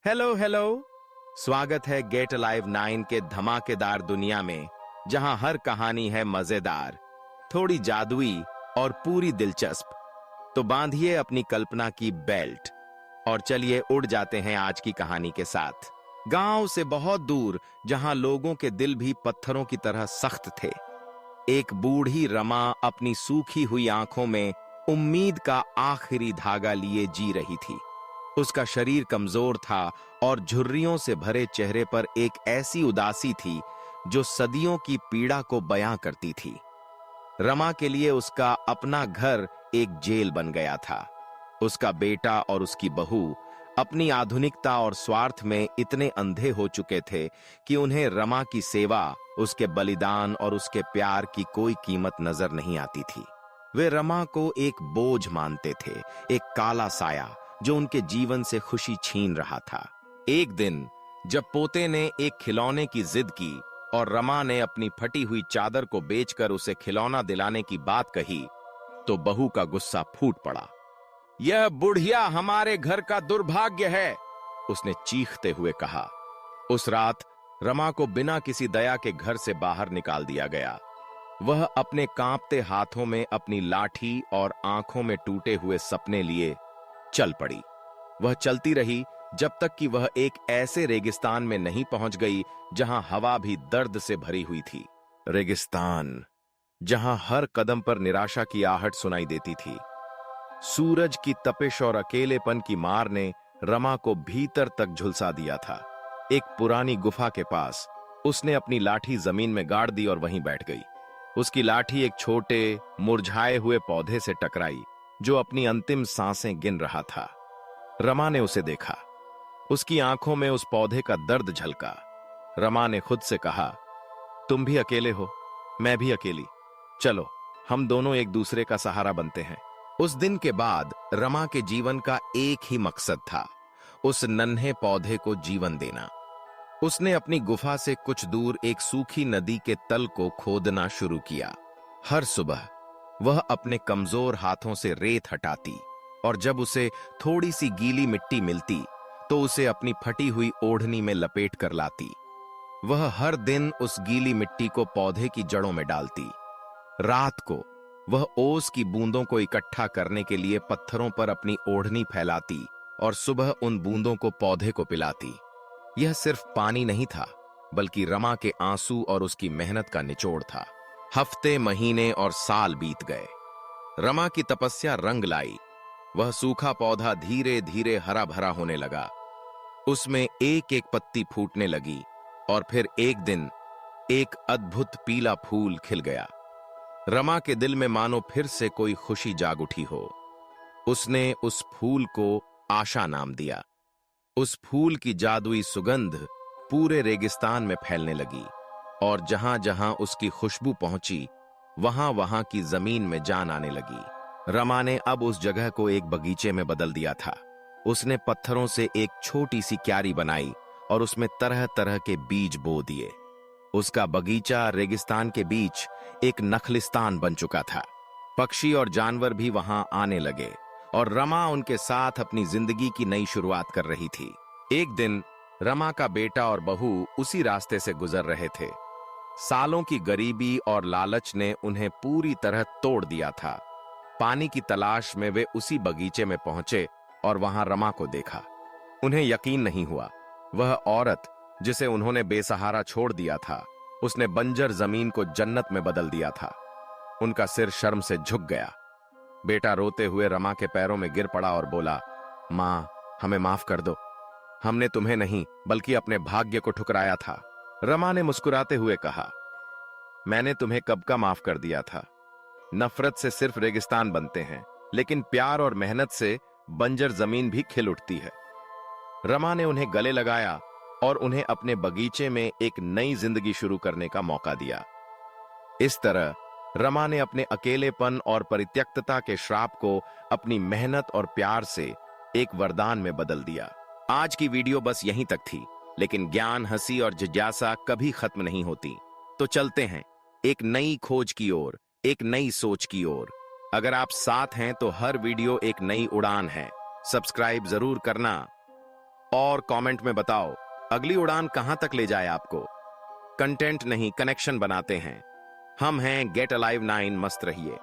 Hello hello. स्वागत है gate alive 9 के धमाकेदार दुनिया में, जहां हर कहानी है मजेदार, थोड़ी जादुई और पूरी दिलचस्प। तो बांधिए अपनी कल्पना की बेल्ट और चलिए उड़ जाते हैं आज की कहानी के साथ। गांव से बहुत दूर, जहां लोगों के दिल भी पत्थरों की तरह सख्त थे, एक बूढ़ी रमा अपनी सूखी हुई आंखों में उम्मीद का आखिरी धागा लिए जी रही थी। उसका शरीर कमजोर था और झुर्रियों से भरे चेहरे पर एक ऐसी उदासी थी जो सदियों की पीड़ा को बयां करती थी। रमा के लिए उसका अपना घर एक जेल बन गया था। उसका बेटा और उसकी बहू अपनी आधुनिकता और स्वार्थ में इतने अंधे हो चुके थे कि उन्हें रमा की सेवा, उसके बलिदान और उसके प्यार की कोई कीमत नजर नहीं आती थी। वे रमा को एक बोझ मानते थे, एक काला साया जो उनके जीवन से खुशी छीन रहा था। एक दिन जब पोते ने एक खिलौने की जिद की और रमा ने अपनी फटी हुई चादर को बेचकर उसे खिलौना दिलाने की बात कही, तो बहू का गुस्सा फूट पड़ा। यह बुढ़िया हमारे घर का दुर्भाग्य है, उसने चीखते हुए कहा। उस रात रमा को बिना किसी दया के घर से बाहर निकाल दिया गया। वह अपने कांपते हाथों में अपनी लाठी और आंखों में टूटे हुए सपने लिए चल पड़ी। वह चलती रही जब तक कि वह एक ऐसे रेगिस्तान में नहीं पहुंच गई जहां हवा भी दर्द से भरी हुई थी। रेगिस्तान जहां हर कदम पर निराशा की आहट सुनाई देती थी। सूरज की तपिश और अकेलेपन की मार ने रमा को भीतर तक झुलसा दिया था। एक पुरानी गुफा के पास उसने अपनी लाठी जमीन में गाड़ दी और वहीं बैठ गई। उसकी लाठी एक छोटे मुरझाए हुए पौधे से टकराई जो अपनी अंतिम सांसें गिन रहा था। रमा ने उसे देखा। उसकी आंखों में उस पौधे का दर्द झलका। रमा ने खुद से कहा, तुम भी अकेले हो, मैं भी अकेली। चलो हम दोनों एक दूसरे का सहारा बनते हैं। उस दिन के बाद रमा के जीवन का एक ही मकसद था, उस नन्हे पौधे को जीवन देना। उसने अपनी गुफा से कुछ दूर एक सूखी नदी के तल को खोदना शुरू किया। हर सुबह वह अपने कमजोर हाथों से रेत हटाती और जब उसे थोड़ी सी गीली मिट्टी मिलती तो उसे अपनी फटी हुई ओढ़नी में लपेट कर लाती। वह हर दिन उस गीली मिट्टी को पौधे की जड़ों में डालती। रात को वह ओस की बूंदों को इकट्ठा करने के लिए पत्थरों पर अपनी ओढ़नी फैलाती और सुबह उन बूंदों को पौधे को पिलाती। यह सिर्फ पानी नहीं था, बल्कि रमा के आंसू और उसकी मेहनत का निचोड़ था। हफ्ते, महीने और साल बीत गए। रमा की तपस्या रंग लाई। वह सूखा पौधा धीरे धीरे हरा भरा होने लगा। उसमें एक एक पत्ती फूटने लगी और फिर एक दिन एक अद्भुत पीला फूल खिल गया। रमा के दिल में मानो फिर से कोई खुशी जाग उठी हो। उसने उस फूल को आशा नाम दिया। उस फूल की जादुई सुगंध पूरे रेगिस्तान में फैलने लगी और जहां जहां उसकी खुशबू पहुंची, वहां वहां की जमीन में जान आने लगी। रमा ने अब उस जगह को एक बगीचे में बदल दिया था। उसने पत्थरों से एक छोटी सी क्यारी बनाई और उसमें तरह तरह के बीज बो दिए। उसका बगीचा रेगिस्तान के बीच एक नखलिस्तान बन चुका था। पक्षी और जानवर भी वहां आने लगे और रमा उनके साथ अपनी जिंदगी की नई शुरुआत कर रही थी। एक दिन रमा का बेटा और बहू उसी रास्ते से गुजर रहे थे। सालों की गरीबी और लालच ने उन्हें पूरी तरह तोड़ दिया था। पानी की तलाश में वे उसी बगीचे में पहुंचे और वहां रमा को देखा। उन्हें यकीन नहीं हुआ। वह औरत जिसे उन्होंने बेसहारा छोड़ दिया था, उसने बंजर जमीन को जन्नत में बदल दिया था। उनका सिर शर्म से झुक गया। बेटा रोते हुए रमा के पैरों में गिर पड़ा और बोला, मां, हमें माफ कर दो। हमने तुम्हें नहीं बल्कि अपने भाग्य को ठुकराया था। रमा ने मुस्कुराते हुए कहा, मैंने तुम्हें कब का माफ कर दिया था। नफरत से सिर्फ रेगिस्तान बनते हैं, लेकिन प्यार और मेहनत से बंजर जमीन भी खिल उठती है। रमा ने उन्हें गले लगाया और उन्हें अपने बगीचे में एक नई जिंदगी शुरू करने का मौका दिया। इस तरह रमा ने अपने अकेलेपन और परित्यक्तता के श्राप को अपनी मेहनत और प्यार से एक वरदान में बदल दिया। आज की वीडियो बस यहीं तक थी, लेकिन ज्ञान, हंसी और जिज्ञासा कभी खत्म नहीं होती। तो चलते हैं एक नई खोज की ओर, एक नई सोच की ओर। अगर आप साथ हैं तो हर वीडियो एक नई उड़ान है। सब्सक्राइब जरूर करना और कमेंट में बताओ अगली उड़ान कहां तक ले जाए आपको। कंटेंट नहीं, कनेक्शन बनाते हैं। हम हैं गेट अलाइव 9। मस्त रहिए।